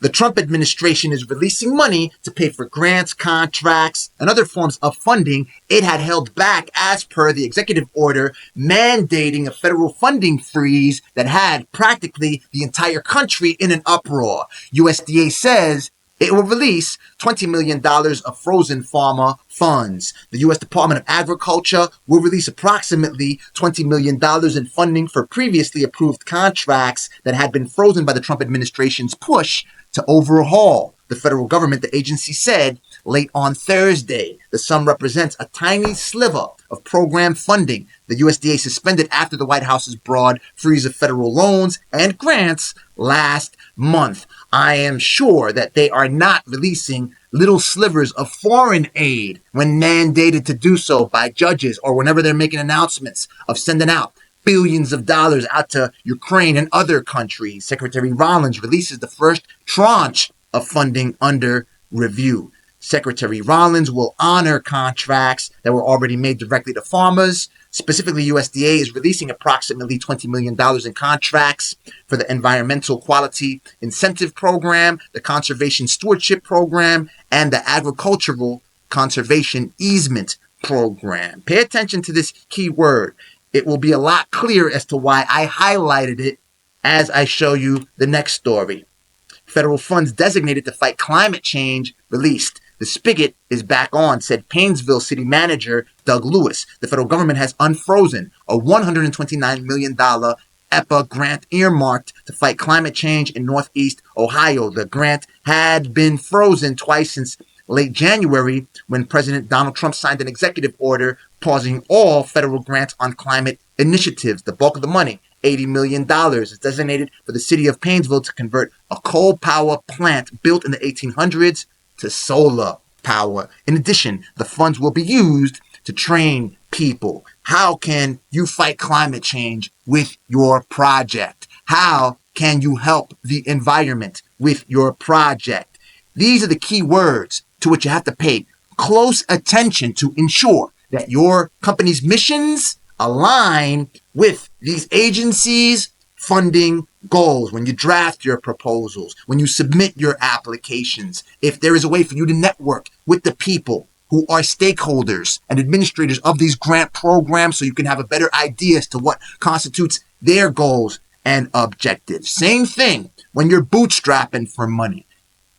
The Trump administration is releasing money to pay for grants, contracts, and other forms of funding it had held back as per the executive order mandating a federal funding freeze that had practically the entire country in an uproar. USDA says it will release $20 million of frozen pharma funds. The U.S. Department of Agriculture will release approximately $20 million in funding for previously approved contracts that had been frozen by the Trump administration's push to overhaul the federal government, the agency said late on Thursday. The sum represents a tiny sliver of program funding the USDA suspended after the White House's broad freeze of federal loans and grants last month. I am sure that they are not releasing little slivers of foreign aid when mandated to do so by judges or whenever they're making announcements of sending out billions of dollars out to Ukraine and other countries. Secretary Rollins releases the first tranche of funding under review. Secretary Rollins will honor contracts that were already made directly to farmers. Specifically, USDA is releasing approximately $20 million in contracts for the Environmental Quality Incentive Program, the Conservation Stewardship Program, and the Agricultural Conservation Easement Program. Pay attention to this key word. It will be a lot clearer as to why I highlighted it as I show you the next story. Federal funds designated to fight climate change released. The spigot is back on, said Painesville City Manager Doug Lewis. The federal government has unfrozen a $129 million EPA grant earmarked to fight climate change in Northeast Ohio. The grant had been frozen twice since late January when President Donald Trump signed an executive order pausing all federal grants on climate initiatives. The bulk of the money, $80 million, is designated for the city of Painesville to convert a coal power plant built in the 1800s to solar power. In addition, the funds will be used to train people. How can you fight climate change with your project? How can you help the environment with your project? These are the key words to which you have to pay close attention to ensure that your company's missions align with these agencies' funding goals. When you draft your proposals, when you submit your applications, if there is a way for you to network with the people who are stakeholders and administrators of these grant programs so you can have a better idea as to what constitutes their goals and objectives. Same thing when you're bootstrapping for money.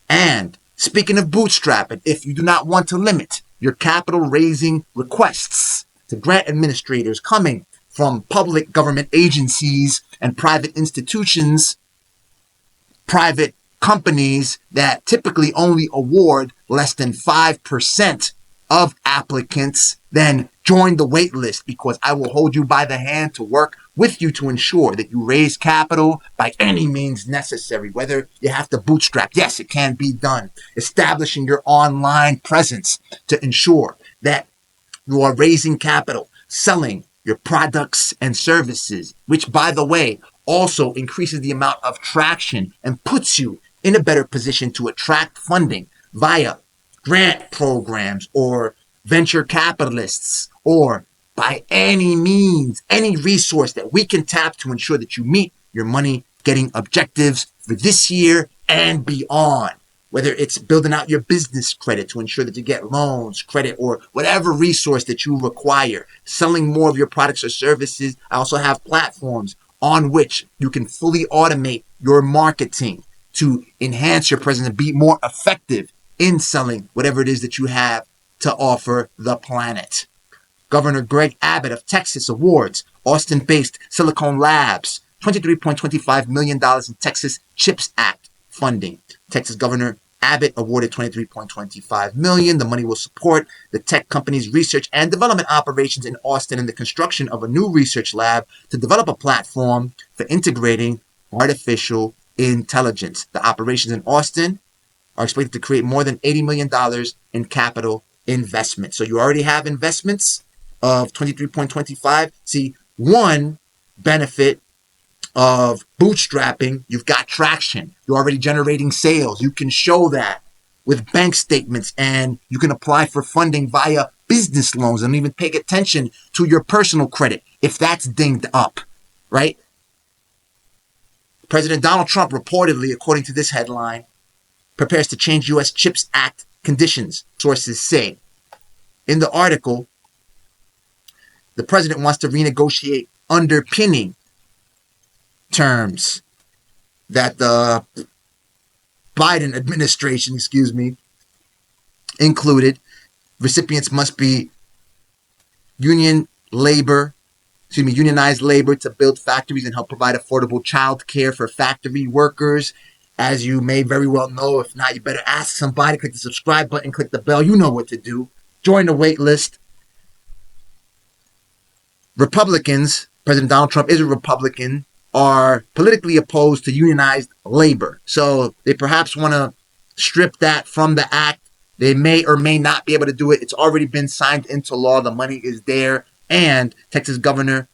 And speaking of bootstrapping, if you do not want to limit your capital raising requests to grant administrators coming from public government agencies and private institutions, private companies that typically only award less than 5% of applicants, then join the wait list, because I will hold you by the hand to work with you to ensure that you raise capital by any means necessary, whether you have to bootstrap. Yes, it can be done. Establishing your online presence to ensure that you are raising capital, selling your products and services, which, by the way, also increases the amount of traction and puts you in a better position to attract funding via grant programs or venture capitalists, or by any means, any resource that we can tap to ensure that you meet your money getting objectives for this year and beyond. Whether it's building out your business credit to ensure that you get loans, credit, or whatever resource that you require, selling more of your products or services. I also have platforms on which you can fully automate your marketing to enhance your presence and be more effective in selling whatever it is that you have to offer the planet. Governor Greg Abbott of Texas awards Austin-based Silicon Labs $23.25 million in Texas CHIPS Act funding. Texas Governor Abbott awarded $23.25 million. The money will support the tech company's research and development operations in Austin and the construction of a new research lab to develop a platform for integrating artificial intelligence. The operations in Austin are expected to create more than $80 million in capital investment. So you already have investments of 23.25. See, one benefit of bootstrapping, you've got traction. You're already generating sales. You can show that with bank statements, and you can apply for funding via business loans and even pay attention to your personal credit if that's dinged up, right? President Donald Trump reportedly, according to this headline, prepares to change U.S. CHIPS Act conditions, sources say. In the article, the president wants to renegotiate underpinning terms that the Biden administration, included. Recipients must be unionized labor to build factories and help provide affordable child care for factory workers. As you may very well know, if not, you better ask somebody. Click the subscribe button, click the bell. You know what to do. Join the wait list. Republicans, President Donald Trump is a Republican, are politically opposed to unionized labor. So they perhaps want to strip that from the act. They may or may not be able to do it. It's already been signed into law. The money is there. And Texas Governor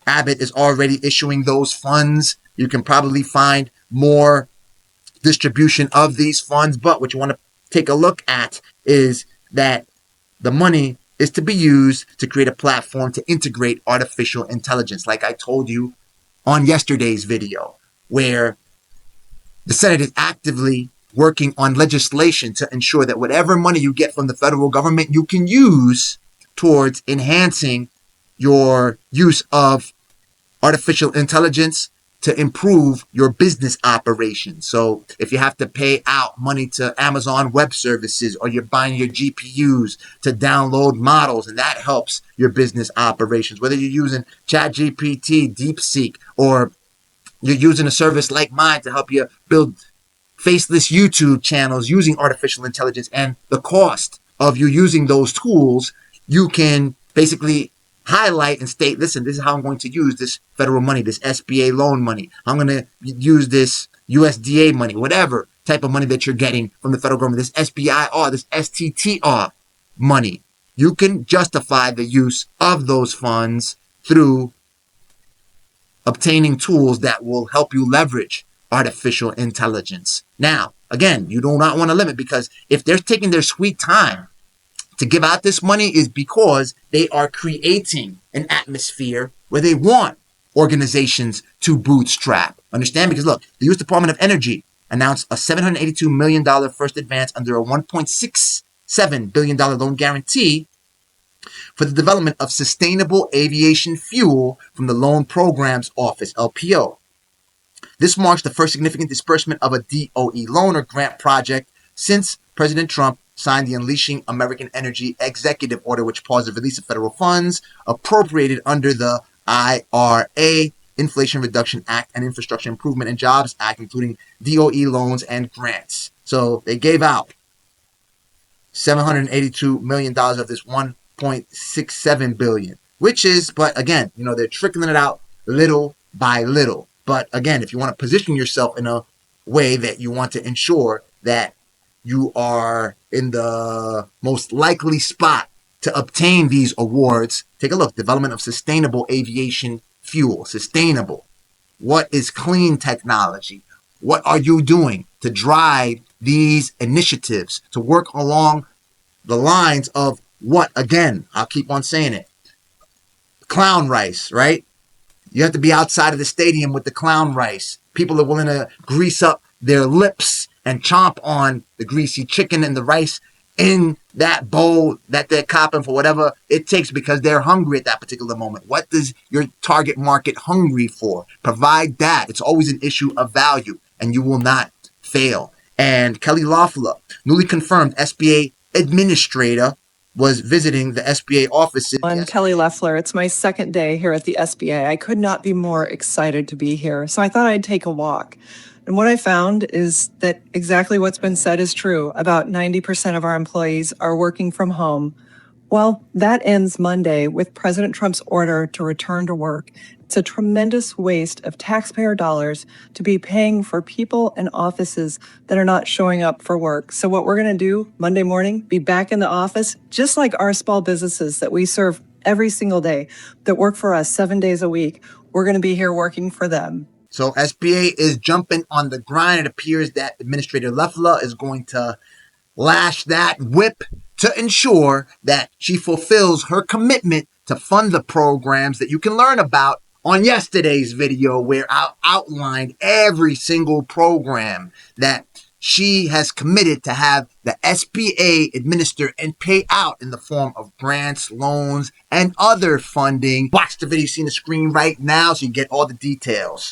Abbott is already issuing those funds. You can probably find more distribution of these funds. But what you want to take a look at is that the money is to be used to create a platform to integrate artificial intelligence, like I told you on yesterday's video, where the Senate is actively working on legislation to ensure that whatever money you get from the federal government, you can use towards enhancing your use of artificial intelligence to improve your business operations. So if you have to pay out money to Amazon Web Services, or you're buying your GPUs to download models, and that helps your business operations, whether you're using ChatGPT, DeepSeek, or you're using a service like mine to help you build faceless YouTube channels using artificial intelligence, and the cost of you using those tools, you can basically highlight and state, listen, this is how I'm going to use this federal money, this SBA loan money. I'm going to use this USDA money, whatever type of money that you're getting from the federal government, this SBIR, this STTR money. You can justify the use of those funds through obtaining tools that will help you leverage artificial intelligence. Now, again, you do not want to limit, because if they're taking their sweet time to give out this money, is because they are creating an atmosphere where they want organizations to bootstrap. Understand? Because look, the U.S. Department of Energy announced a $782 million first advance under a $1.67 billion loan guarantee for the development of sustainable aviation fuel from the Loan Programs Office, LPO. This marks the first significant disbursement of a DOE loan or grant project since President Trump signed the Unleashing American Energy Executive Order, which paused the release of federal funds appropriated under the IRA, Inflation Reduction Act, and Infrastructure Improvement and Jobs Act, including DOE loans and grants. So they gave out $782 million of this $1.67 billion, which is, but again, they're trickling it out little by little. But again, if you want to position yourself in a way that you want to ensure that you are in the most likely spot to obtain these awards, take a look. Development of sustainable aviation fuel. Sustainable. What is clean technology? What are you doing to drive these initiatives to work along the lines of what? Again, I'll keep on saying it. Clown rice, right? You have to be outside of the stadium with the clown rice. People are willing to grease up their lips and chomp on the greasy chicken and the rice in that bowl that they're copping for whatever it takes, because they're hungry at that particular moment. What does your target market hungry for? Provide that. It's always an issue of value, and you will not fail. And Kelly Loeffler, newly confirmed SBA administrator, was visiting the SBA offices. I'm Kelly Loeffler. It's my second day here at the SBA. I could not be more excited to be here, so I thought I'd take a walk. And what I found is that exactly what's been said is true. About 90% of our employees are working from home. Well, that ends Monday with President Trump's order to return to work. It's a tremendous waste of taxpayer dollars to be paying for people and offices that are not showing up for work. So what we're going to do Monday morning, be back in the office, just like our small businesses that we serve every single day, that work for us 7 days a week. We're going to be here working for them. So SBA is jumping on the grind. It appears that Administrator Loeffler is going to lash that whip to ensure that she fulfills her commitment to fund the programs that you can learn about on yesterday's video, where I outlined every single program that she has committed to have the SBA administer and pay out in the form of grants, loans, and other funding. Watch the video you see on the screen right now so you get all the details.